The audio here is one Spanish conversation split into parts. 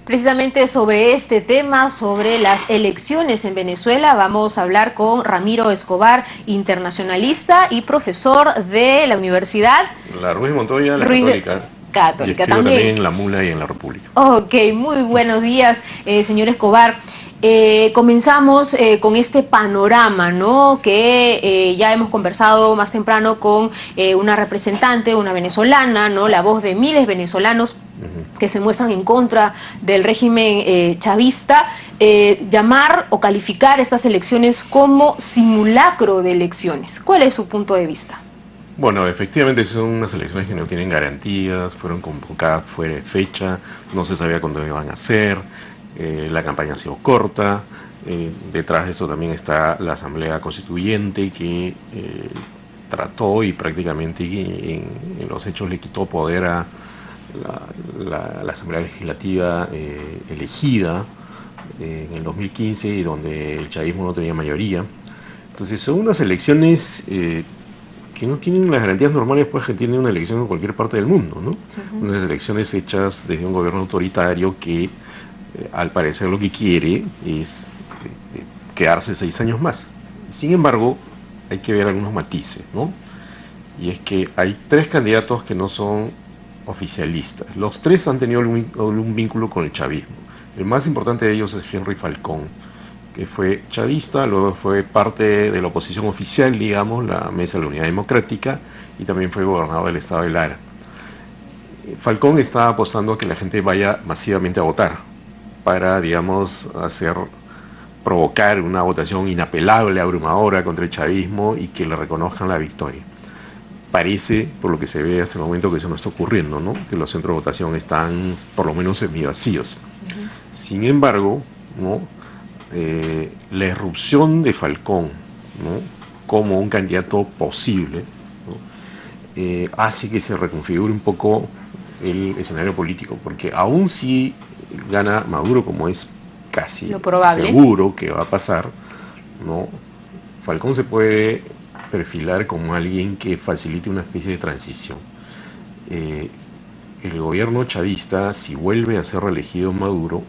Precisamente sobre este tema, sobre las elecciones en Venezuela, vamos a hablar con Ramiro Escobar, internacionalista y profesor de la Universidad La Ruiz Montoya, la Ruiz Católica. Y Católica escribo también. también en La Mula y en La República. Ok, muy buenos días, señor Escobar. Comenzamos con este panorama, ¿no? Que ya hemos conversado más temprano con una representante, una venezolana, ¿no? La voz de miles de venezolanos que se muestran en contra del régimen chavista, llamar o calificar estas elecciones como simulacro de elecciones. ¿Cuál es su punto de vista? Bueno, efectivamente son unas elecciones que no tienen garantías, fueron convocadas fuera de fecha, no se sabía cuándo iban a ser, la campaña ha sido corta, detrás de eso también está la Asamblea Constituyente que trató y prácticamente en los hechos le quitó poder a la Asamblea Legislativa elegida en el 2015 y donde el chavismo no tenía mayoría. Entonces son unas elecciones que no tienen las garantías normales pues que tiene una elección en cualquier parte del mundo, ¿no? Unas elecciones hechas desde un gobierno autoritario que al parecer lo que quiere es quedarse 6 años más. Sin embargo, hay que ver algunos matices, ¿no? Y es que hay 3 candidatos que no son oficialistas. Los 3 han tenido algún vínculo con el chavismo. El más importante de ellos es Henry Falcón, que fue chavista, luego fue parte de la oposición oficial, digamos, la Mesa de la Unidad Democrática, y también fue gobernador del estado de Lara. Falcón está apostando a que la gente vaya masivamente a votar, para, digamos, provocar una votación inapelable, abrumadora contra el chavismo y que le reconozcan la victoria. Parece, por lo que se ve hasta el momento, que eso no está ocurriendo, ¿no? Que los centros de votación están, por lo menos, semivacíos. Sin embargo, ¿no? La irrupción de Falcón, ¿no? Como un candidato posible, ¿no? Hace que se reconfigure un poco el escenario político, porque aún si gana Maduro, como es casi seguro que va a pasar, ¿no? Falcón se puede perfilar como alguien que facilite una especie de transición. El gobierno chavista, si vuelve a ser reelegido Maduro,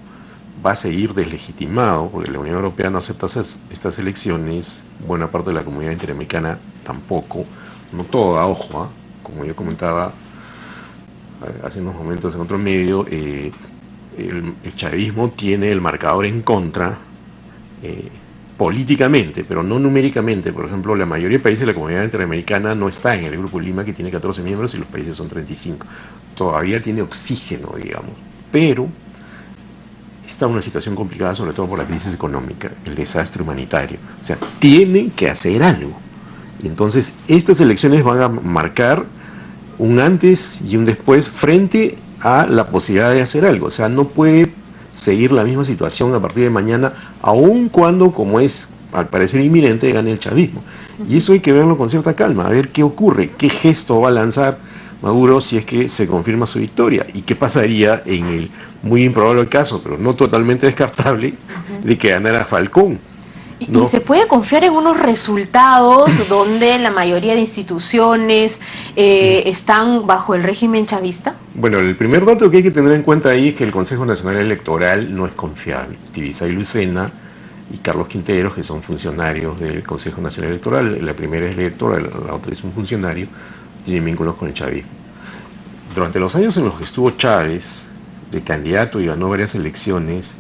va a seguir deslegitimado, porque la Unión Europea no acepta estas elecciones, buena parte de la comunidad interamericana tampoco, no toda, ojo, como yo comentaba hace unos momentos en otro medio, el chavismo tiene el marcador en contra políticamente, pero no numéricamente. Por ejemplo, la mayoría de países de la comunidad interamericana no está en el Grupo Lima, que tiene 14 miembros, y los países son 35. Todavía tiene oxígeno, digamos, pero está en una situación complicada, sobre todo por la crisis económica, el desastre humanitario. O sea, tienen que hacer algo. Y entonces, estas elecciones van a marcar un antes y un después frente a la posibilidad de hacer algo. O sea, no puede seguir la misma situación a partir de mañana, aun cuando, como es al parecer inminente, gane el chavismo. Y eso hay que verlo con cierta calma, a ver qué ocurre, qué gesto va a lanzar Maduro si es que se confirma su victoria, y qué pasaría en el muy improbable caso, pero no totalmente descartable, de que ganara Falcón, ¿no? ¿Y se puede confiar en unos resultados donde la mayoría de instituciones están bajo el régimen chavista? Bueno, el primer dato que hay que tener en cuenta ahí es que el Consejo Nacional Electoral no es confiable. Tibisay Lucena y Carlos Quinteros, que son funcionarios del Consejo Nacional Electoral, la primera es electora, la otra es un funcionario, tienen vínculos con el chavismo. Durante los años en los que estuvo Chávez de candidato y ganó varias elecciones,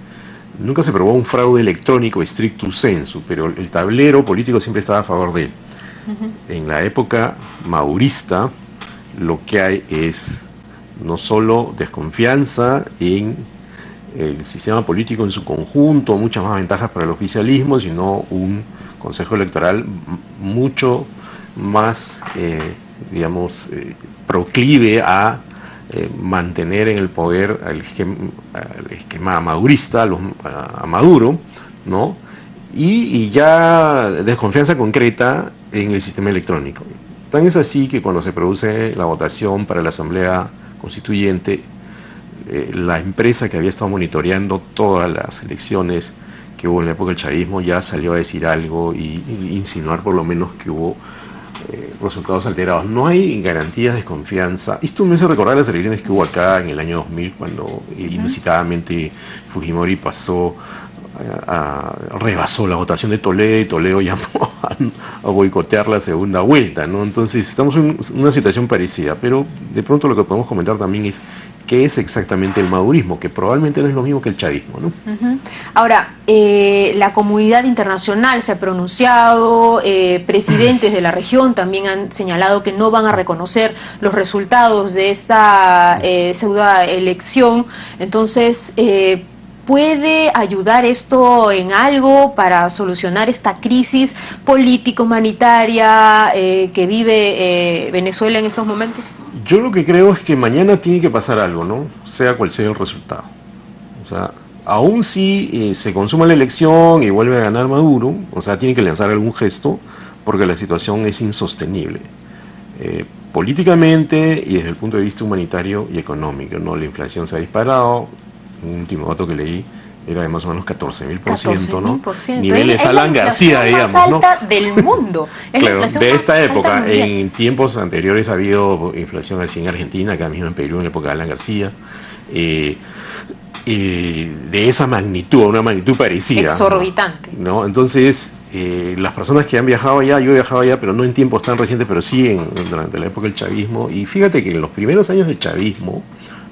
nunca se probó un fraude electrónico stricto sensu, pero el tablero político siempre estaba a favor de él. En la época maurista, lo que hay es no solo desconfianza en el sistema político en su conjunto, muchas más ventajas para el oficialismo, sino un consejo electoral mucho más, digamos, proclive a mantener en el poder al esquema maurista, a Maduro, ¿no? Y ya desconfianza concreta en el sistema electrónico. Tan es así que cuando se produce la votación para la Asamblea Constituyente, la empresa que había estado monitoreando todas las elecciones que hubo en la época del chavismo ya salió a decir algo y insinuar por lo menos que hubo resultados alterados. No hay garantías de confianza. Esto me hace recordar las elecciones que hubo acá en el año 2000, cuando inusitadamente Fujimori rebasó la votación de Toledo y Toledo llamó a boicotear la segunda vuelta, ¿no? Entonces estamos en una situación parecida, pero de pronto lo que podemos comentar también es qué es exactamente el madurismo, que probablemente no es lo mismo que el chavismo, ¿no? Ahora, la comunidad internacional se ha pronunciado, presidentes de la región también han señalado que no van a reconocer los resultados de esta pseudo elección. Entonces, ¿puede ayudar esto en algo para solucionar esta crisis político-humanitaria que vive Venezuela en estos momentos? Yo lo que creo es que mañana tiene que pasar algo, ¿no? Sea cual sea el resultado. O sea, aún si se consuma la elección y vuelve a ganar Maduro, o sea, tiene que lanzar algún gesto porque la situación es insostenible. Políticamente y desde el punto de vista humanitario y económico, ¿no? La inflación se ha disparado. Un último dato que leí era de más o menos 14.000%, ¿no? Niveles Alan García, digamos, ¿no? Es la inflación más alta del mundo. Es claro, la inflación de esta más época. alta En tiempos anteriores ha habido inflación así en Argentina, acá mismo en Perú, en la época de Alan García. De esa magnitud, una magnitud parecida. Exorbitante. ¿No? Entonces, las personas que han viajado allá, yo he viajado allá, pero no en tiempos tan recientes, pero sí durante la época del chavismo. Y fíjate que en los primeros años del chavismo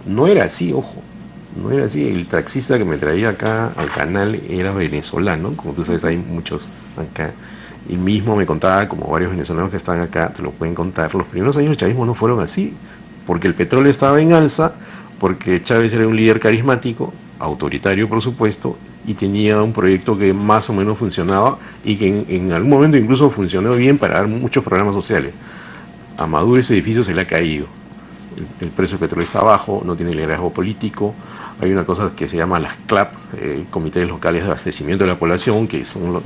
no era así, ojo. No era así, el taxista que me traía acá al canal era venezolano, como tú sabes hay muchos acá, y mismo me contaba, como varios venezolanos que están acá, te lo pueden contar, los primeros años del chavismo no fueron así, porque el petróleo estaba en alza, porque Chávez era un líder carismático, autoritario por supuesto, y tenía un proyecto que más o menos funcionaba, y que en algún momento incluso funcionó bien para dar muchos programas sociales. A Maduro ese edificio se le ha caído. El precio del petróleo está bajo, no tiene liderazgo político. Hay una cosa que se llama las CLAP, Comités Locales de Abastecimiento de la Población, que son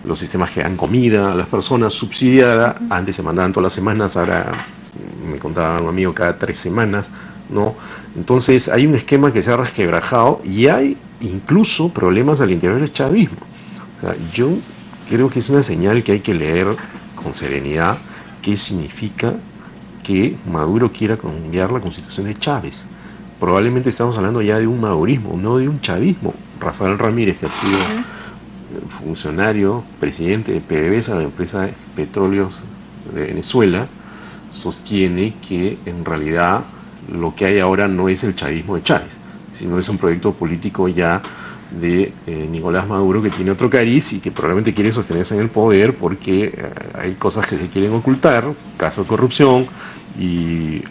los sistemas que dan comida a las personas subsidiada. Antes se mandaban todas las semanas, ahora me contaba un amigo cada 3 semanas, ¿no? Entonces hay un esquema que se ha resquebrajado y hay incluso problemas al interior del chavismo. O sea, yo creo que es una señal que hay que leer con serenidad qué significa que Maduro quiera cambiar la constitución de Chávez. Probablemente estamos hablando ya de un madurismo, no de un chavismo. Rafael Ramírez, que ha sido funcionario, presidente de PDVSA, la empresa de petróleos de Venezuela, sostiene que en realidad lo que hay ahora no es el chavismo de Chávez, sino es un proyecto político ya de Nicolás Maduro, que tiene otro cariz y que probablemente quiere sostenerse en el poder porque hay cosas que se quieren ocultar, caso de corrupción y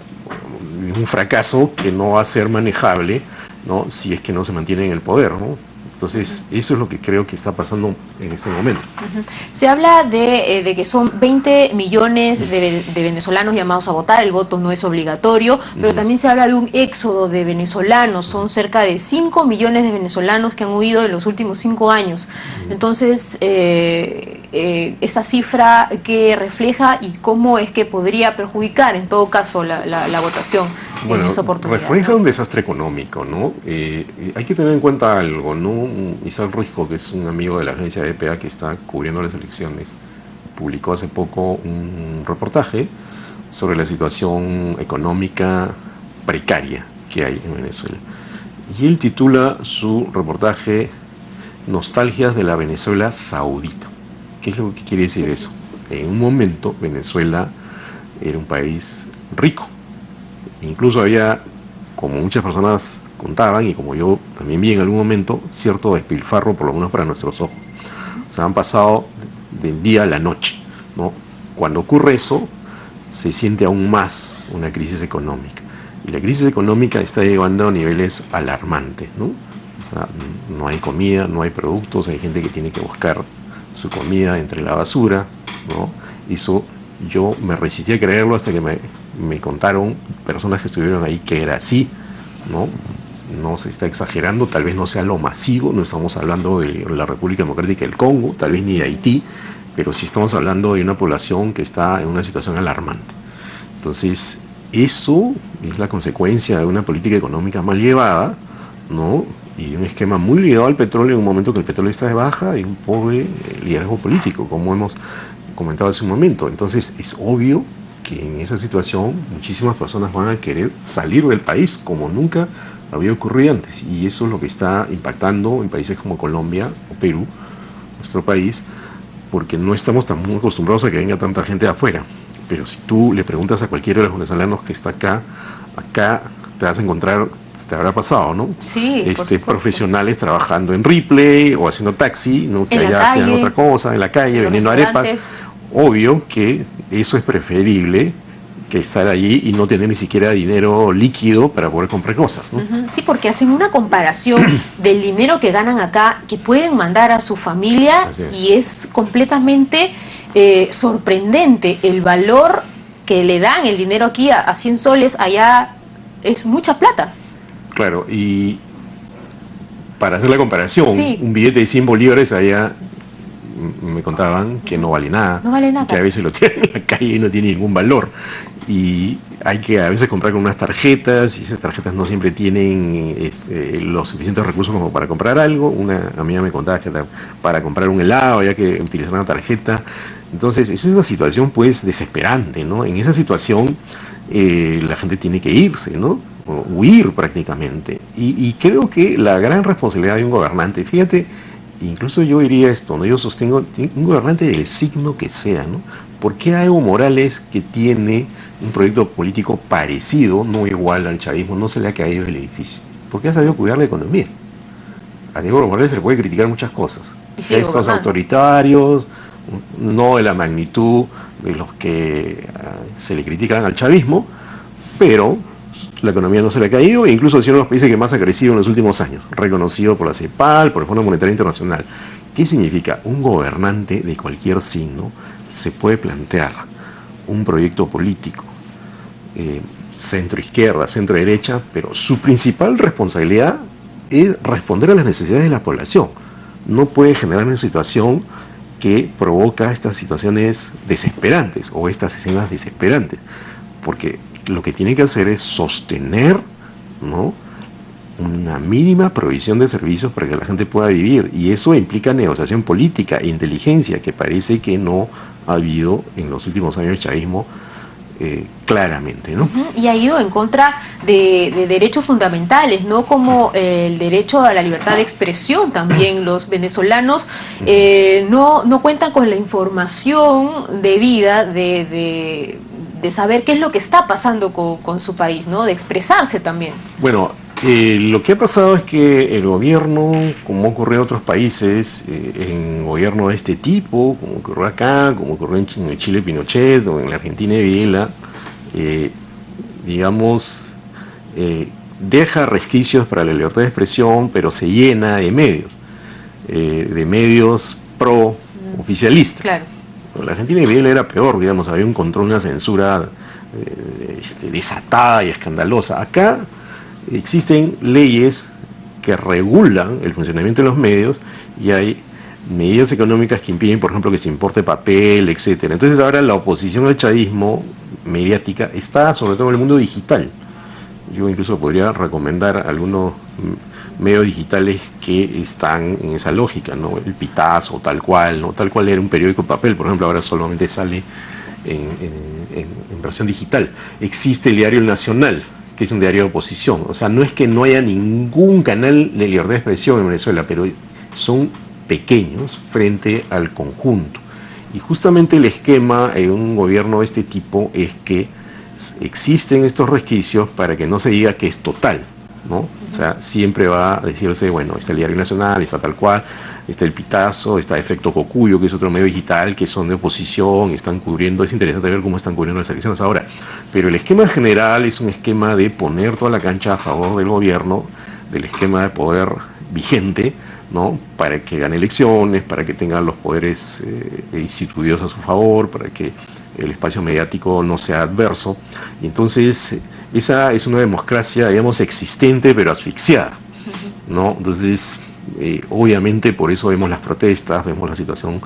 un fracaso que no va a ser manejable, ¿no? Si es que no se mantiene en el poder, ¿no? Entonces, eso es lo que creo que está pasando en este momento. Se habla de que son 20 millones de venezolanos llamados a votar, el voto no es obligatorio, pero también se habla de un éxodo de venezolanos, son cerca de 5 millones de venezolanos que han huido en los últimos 5 años. Entonces, esta cifra que refleja y cómo es que podría perjudicar en todo caso la votación en esa oportunidad. Refleja, ¿no?, un desastre económico, ¿no? Hay que tener en cuenta algo, ¿no? Isal Ruizco, que es un amigo de la agencia de EPA que está cubriendo las elecciones, publicó hace poco un reportaje sobre la situación económica precaria que hay en Venezuela. Y él titula su reportaje Nostalgias de la Venezuela Saudita. ¿Qué es lo que quiere decir eso? En un momento Venezuela era un país rico. Incluso había, como muchas personas contaban, y como yo también vi en algún momento, cierto despilfarro, por lo menos para nuestros ojos. O sea, han pasado del día a la noche, ¿no? Cuando ocurre eso, se siente aún más una crisis económica. Y la crisis económica está llegando a niveles alarmantes, ¿no? O sea, no hay comida, no hay productos, hay gente que tiene que buscar su comida entre la basura, ¿no? Eso yo me resistí a creerlo hasta que me contaron personas que estuvieron ahí que era así, ¿no? No se está exagerando, tal vez no sea lo masivo, no estamos hablando de la República Democrática del Congo, tal vez ni de Haití, pero sí estamos hablando de una población que está en una situación alarmante. Entonces, eso es la consecuencia de una política económica mal llevada, ¿no? Y un esquema muy ligado al petróleo en un momento que el petróleo está de baja y un pobre liderazgo político, como hemos comentado hace un momento. Entonces es obvio que en esa situación muchísimas personas van a querer salir del país como nunca había ocurrido antes, y eso es lo que está impactando en países como Colombia o Perú, nuestro país, porque no estamos tan muy acostumbrados a que venga tanta gente de afuera. Pero si tú le preguntas a cualquiera de los venezolanos que está acá te vas a encontrar, te habrá pasado, ¿no? Sí, profesionales trabajando en Ripley o haciendo taxi, ¿no? Que allá hacían otra cosa, en la calle, vendiendo arepas. Obvio que eso es preferible que estar allí y no tener ni siquiera dinero líquido para poder comprar cosas, ¿no? Sí, porque hacen una comparación del dinero que ganan acá, que pueden mandar a su familia, y es completamente sorprendente el valor que le dan el dinero aquí a 100 soles, allá es mucha plata. Claro, y para hacer la comparación, sí, un billete de 100 bolívares allá me contaban que no vale nada. No vale nada. Que a veces lo tienen en la calle y no tiene ningún valor. Y hay que a veces comprar con unas tarjetas, y esas tarjetas no siempre tienen los suficientes recursos como para comprar algo. Una amiga me contaba que para comprar un helado había que utilizar una tarjeta. Entonces, eso es una situación pues desesperante, ¿no? En esa situación la gente tiene que irse, ¿no? O huir prácticamente. Y creo que la gran responsabilidad de un gobernante, fíjate, incluso yo diría esto, ¿no? Yo sostengo, un gobernante del signo que sea, ¿no? ¿Por qué a Evo Morales, que tiene un proyecto político parecido, no igual al chavismo, no se le ha caído el edificio? Porque ha sabido cuidar la economía. A Evo Morales se le puede criticar muchas cosas. Estos autoritarios, no de la magnitud de los que se le critican al chavismo, pero la economía no se le ha caído, e incluso ha sido uno de los países que más ha crecido en los últimos años, reconocido por la CEPAL, por el Fondo Monetario Internacional. ¿Qué significa? Un gobernante de cualquier signo se puede plantear un proyecto político, centro-izquierda, centro-derecha, pero su principal responsabilidad es responder a las necesidades de la población. No puede generar una situación que provoca estas situaciones desesperantes o estas escenas desesperantes, porque lo que tiene que hacer es sostener, ¿no?, una mínima provisión de servicios para que la gente pueda vivir, y eso implica negociación política e inteligencia, que parece que no ha habido en los últimos años del chavismo claramente, ¿no? Y ha ido en contra de derechos fundamentales, ¿no? Como el derecho a la libertad de expresión también. Los venezolanos no cuentan con la información debida de saber qué es lo que está pasando con su país, ¿no? De expresarse también. Bueno, lo que ha pasado es que el gobierno, como ocurre en otros países, en gobierno de este tipo, como ocurrió acá, como ocurrió en Chile Pinochet o en la Argentina Videla, deja resquicios para la libertad de expresión, pero se llena de medios pro oficialistas. Claro. La Argentina Videla era peor, digamos, había un control, una censura desatada y escandalosa. Acá existen leyes que regulan el funcionamiento de los medios, y hay medidas económicas que impiden, por ejemplo, que se importe papel, etcétera. Entonces ahora la oposición al chavismo mediática está sobre todo en el mundo digital. Yo incluso podría recomendar algunos medios digitales que están en esa lógica, ¿no? El Pitazo, tal cual, ¿no? Tal cual era un periódico papel, por ejemplo, ahora solamente sale en versión digital. Existe el diario El Nacional, que es un diario de oposición. O sea, no es que no haya ningún canal de libertad de expresión en Venezuela, pero son pequeños frente al conjunto. Y justamente el esquema en un gobierno de este tipo es que existen estos resquicios para que no se diga que es total, ¿no? O sea, siempre va a decirse, bueno, está el Diario Nacional, está tal cual, está el Pitazo, está Efecto Cocuyo, que es otro medio digital, que son de oposición, están cubriendo, es interesante ver cómo están cubriendo las elecciones ahora. Pero el esquema general es un esquema de poner toda la cancha a favor del gobierno, del esquema de poder vigente, ¿no? Para que gane elecciones, para que tengan los poderes instituidos a su favor, para que el espacio mediático no sea adverso. Y entonces esa es una democracia, digamos, existente pero asfixiada, ¿no? Entonces, obviamente por eso vemos las protestas, vemos la situación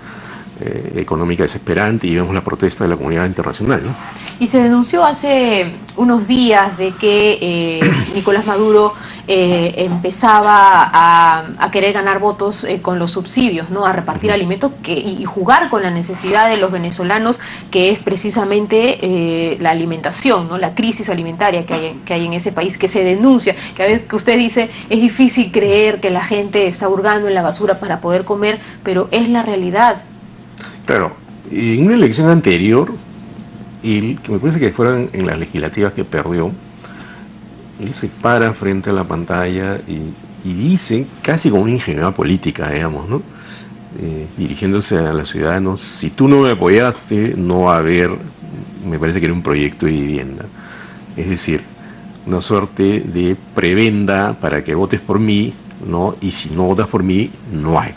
económica desesperante y vemos la protesta de la comunidad internacional, ¿no? Y se denunció hace unos días de que Nicolás Maduro empezaba a querer ganar votos con los subsidios, ¿no? A repartir alimentos y jugar con la necesidad de los venezolanos, que es precisamente la alimentación, ¿no? La crisis alimentaria que hay en ese país, que se denuncia, que a veces que usted dice, es difícil creer que la gente está hurgando en la basura para poder comer, pero es la realidad. Claro, en una elección anterior, que me parece que fueron en las legislativas que perdió, él se para frente a la pantalla y dice, casi con una ingenuidad política, digamos, ¿no? Dirigiéndose a los ciudadanos, si tú no me apoyaste, no va a haber, me parece que era un proyecto de vivienda. Es decir, una suerte de prebenda para que votes por mí, ¿no? Y si no votas por mí, no hay.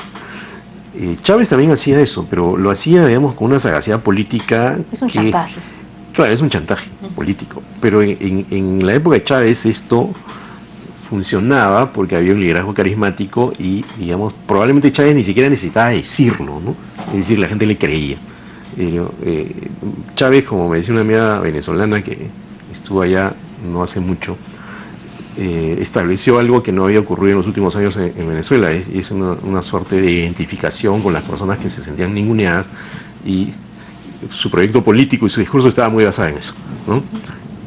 Chávez también hacía eso, pero lo hacía, digamos, con una sagacidad política. Es un chantaje. Claro, es un chantaje político. Pero en la época de Chávez esto funcionaba porque había un liderazgo carismático y, digamos, probablemente Chávez ni siquiera necesitaba decirlo, ¿no? Es decir, la gente le creía. Chávez, como me decía una amiga venezolana que estuvo allá no hace mucho, estableció algo que no había ocurrido en los últimos años en Venezuela, es una suerte de identificación con las personas que se sentían ninguneadas, y su proyecto político y su discurso estaba muy basado en eso, ¿no?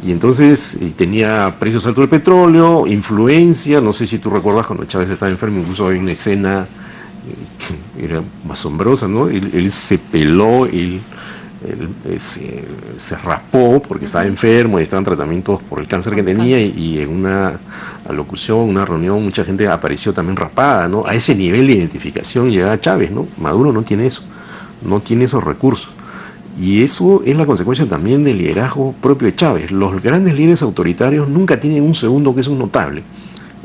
Y entonces tenía precios altos del petróleo, influencia, no sé si tú recuerdas cuando Chávez estaba enfermo, incluso hay una escena que era asombrosa, ¿no? Él se peló, se raspó porque estaba enfermo y estaba en tratamientos por el cáncer que tenía, y en una alocución, una reunión, mucha gente apareció también rapada, ¿no? A ese nivel de identificación llegaba Chávez, ¿no? Maduro no tiene eso, no tiene esos recursos. Y eso es la consecuencia también del liderazgo propio de Chávez. Los grandes líderes autoritarios nunca tienen un segundo que es un notable.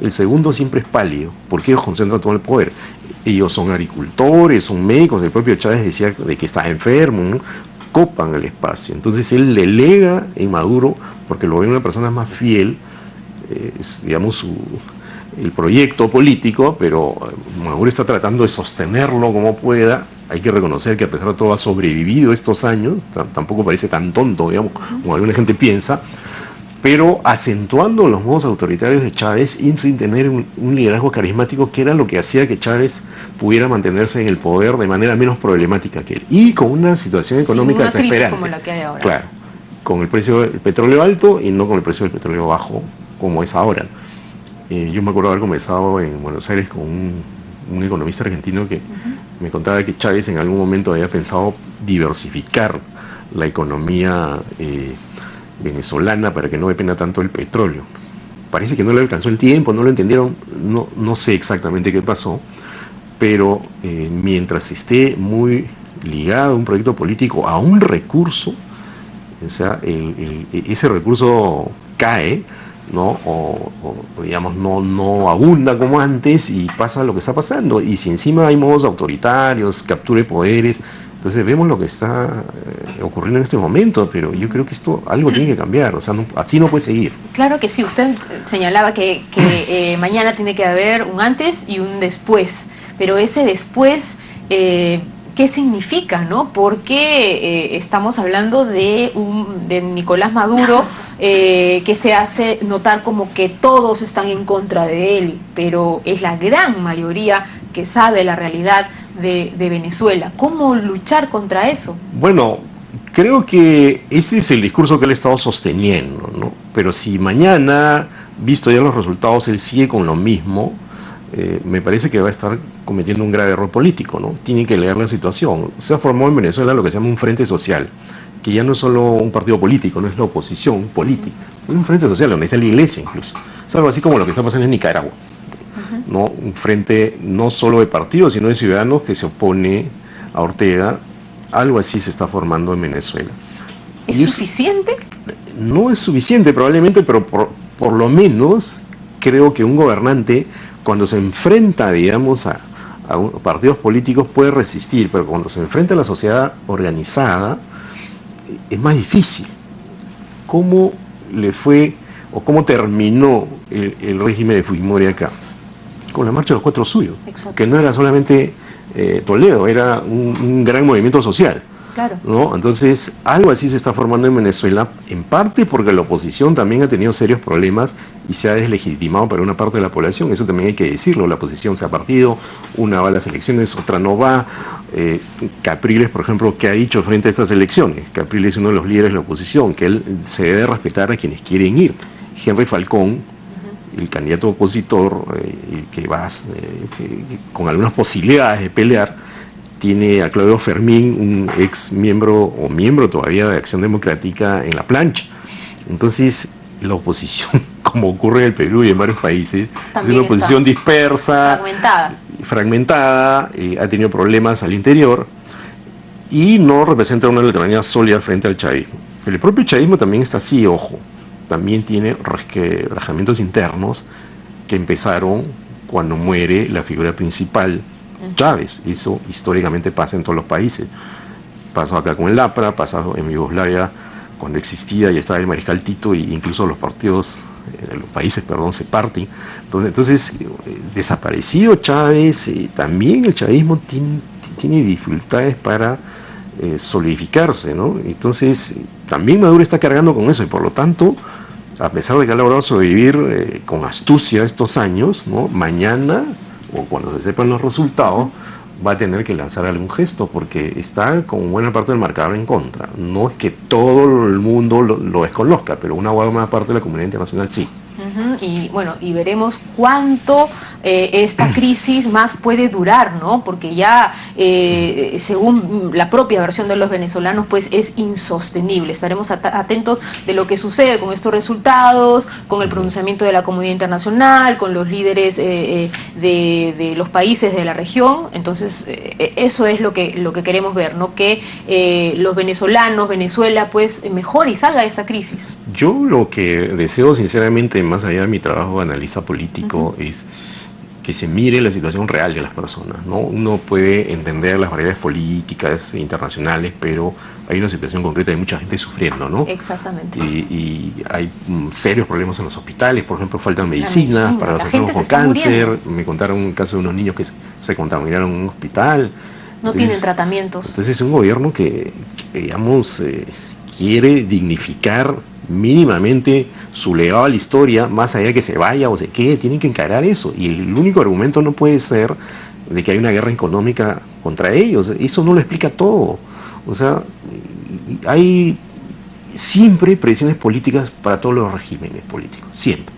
El segundo siempre es pálido, porque ellos concentran todo el poder. Ellos son agricultores, son médicos. El propio Chávez decía de que estaba enfermo, ¿no? Copan el espacio. Entonces él delega en Maduro, porque lo ve una persona más fiel, digamos, el proyecto político, pero Maduro está tratando de sostenerlo como pueda. Hay que reconocer que a pesar de todo ha sobrevivido estos años, tampoco parece tan tonto, digamos, como alguna gente piensa, pero acentuando los modos autoritarios de Chávez y sin tener un liderazgo carismático, que era lo que hacía que Chávez pudiera mantenerse en el poder de manera menos problemática que él, y con una situación económica desesperante. Crisis como la que hay ahora. Claro, con el precio del petróleo alto y no con el precio del petróleo bajo como es ahora. Yo me acuerdo haber conversado en Buenos Aires con un economista argentino que me contaba que Chávez en algún momento había pensado diversificar la economía venezolana para que no dependa tanto del petróleo. Parece que no le alcanzó el tiempo, no lo entendieron, no sé exactamente qué pasó, pero mientras esté muy ligado a un proyecto político, a un recurso, o sea, ese recurso cae, ¿no? O digamos, no abunda como antes y pasa lo que está pasando. Y si encima hay modos autoritarios, captura de poderes, entonces vemos lo que está ocurriendo en este momento, pero yo creo que esto algo tiene que cambiar, o sea, así no puede seguir. Claro que sí, usted señalaba que mañana tiene que haber un antes y un después, pero ese después, ¿qué significa, no? Porque estamos hablando de Nicolás Maduro, que se hace notar como que todos están en contra de él, pero es la gran mayoría que sabe la realidad de Venezuela. ¿Cómo luchar contra eso? Bueno, creo que ese es el discurso que él ha estado sosteniendo, ¿no? Pero si mañana, visto ya los resultados, él sigue con lo mismo, me parece que va a estar cometiendo un grave error político, ¿no? Tiene que leer la situación. Se ha formado en Venezuela lo que se llama un frente social, que ya no es solo un partido político, no es la oposición política, es un frente social donde está la iglesia incluso. Es algo así como lo que está pasando en Nicaragua, ¿no? Un frente no solo de partidos, sino de ciudadanos que se opone a Ortega. Algo así se está formando en Venezuela. ¿Es suficiente? No es suficiente probablemente, pero por lo menos creo que un gobernante, cuando se enfrenta, digamos, a partidos políticos, puede resistir, pero cuando se enfrenta a la sociedad organizada es más difícil. ¿Cómo le fue o cómo terminó el régimen de Fujimori acá? Con la marcha de los Cuatro Suyos. Exacto. Que no era solamente Toledo, era un gran movimiento social. Claro. ¿no? Entonces, algo así se está formando en Venezuela, en parte porque la oposición también ha tenido serios problemas y se ha deslegitimado para una parte de la población. Eso también hay que decirlo. La oposición se ha partido, una va a las elecciones, otra no va. Capriles, por ejemplo, ¿qué ha dicho frente a estas elecciones? Capriles es uno de los líderes de la oposición, que él se debe respetar a quienes quieren ir. Henry Falcón, el candidato opositor, que va con algunas posibilidades de pelear, tiene a Claudio Fermín, un ex miembro o miembro todavía de Acción Democrática, en la plancha. Entonces, la oposición, como ocurre en el Perú y en varios países, también es una oposición dispersa, fragmentada, ha tenido problemas al interior y no representa una alternativa sólida frente al chavismo. El propio chavismo también está así, ojo, también tiene rajamientos internos que empezaron cuando muere la figura principal, Chávez. Eso históricamente pasa en todos los países. Pasó acá con el APRA, pasó en Yugoslavia cuando existía y estaba el mariscal Tito, e incluso los partidos, los países, perdón, se parten. Entonces desaparecido Chávez, también el chavismo tiene dificultades para solidificarse, ¿no? Entonces también Maduro está cargando con eso y por lo tanto, a pesar de que ha logrado sobrevivir con astucia estos años, ¿no? Mañana, o cuando se sepan los resultados, va a tener que lanzar algún gesto, porque está con buena parte del marcador en contra. No es que todo el mundo lo desconozca, pero una buena parte de la comunidad internacional sí. Y bueno, y veremos cuánto esta crisis más puede durar, ¿no? Porque ya, según la propia versión de los venezolanos, pues es insostenible. Estaremos atentos de lo que sucede con estos resultados, con el pronunciamiento de la comunidad internacional, con los líderes de los países de la región. Entonces, eso es lo que queremos ver, ¿no? Que los venezolanos, Venezuela, pues mejore y salga de esta crisis. Yo lo que deseo sinceramente, más allá de mi trabajo de analista político, es que se mire la situación real de las personas, ¿no? Uno puede entender las variables políticas internacionales, pero hay una situación concreta de mucha gente sufriendo, ¿no? Exactamente. Y hay serios problemas en los hospitales, por ejemplo, faltan medicinas para los enfermos con cáncer. Me contaron un caso de unos niños que se contaminaron en un hospital. No tienen tratamientos. Entonces es un gobierno que digamos, quiere dignificar mínimamente su legado a la historia, más allá de que se vaya o se quede, tienen que encarar eso. Y el único argumento no puede ser de que hay una guerra económica contra ellos. Eso no lo explica todo. O sea, hay siempre presiones políticas para todos los regímenes políticos, siempre.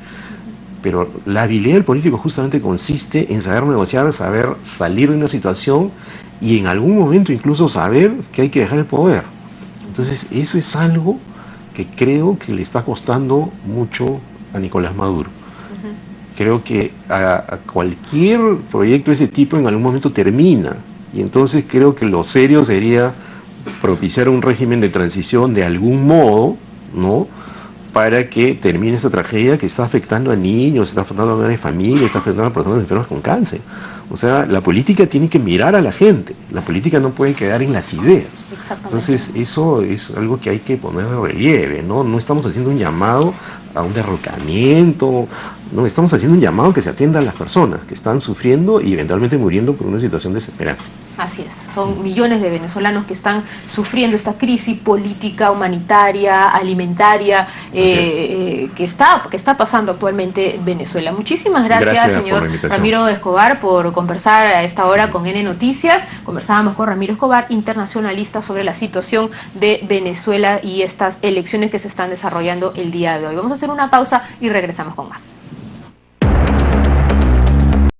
Pero la habilidad del político justamente consiste en saber negociar, saber salir de una situación y en algún momento incluso saber que hay que dejar el poder. Entonces, eso es algo que creo que le está costando mucho a Nicolás Maduro. Creo que a cualquier proyecto de ese tipo en algún momento termina, y entonces creo que lo serio sería propiciar un régimen de transición de algún modo, ¿no?, para que termine esta tragedia que está afectando a niños, está afectando a grandes familias, está afectando a personas enfermas con cáncer. O sea, la política tiene que mirar a la gente, la política no puede quedar en las ideas. Entonces, eso es algo que hay que poner de relieve, ¿no? No estamos haciendo un llamado a un derrocamiento, no, estamos haciendo un llamado que se atienda a las personas que están sufriendo y eventualmente muriendo por una situación desesperante. Así es, son millones de venezolanos que están sufriendo esta crisis política, humanitaria, alimentaria, que está pasando actualmente en Venezuela. Muchísimas gracias señor Ramiro Escobar, por conversar a esta hora con N Noticias. Conversábamos con Ramiro Escobar, internacionalista, sobre la situación de Venezuela y estas elecciones que se están desarrollando el día de hoy. Vamos a hacer una pausa y regresamos con más.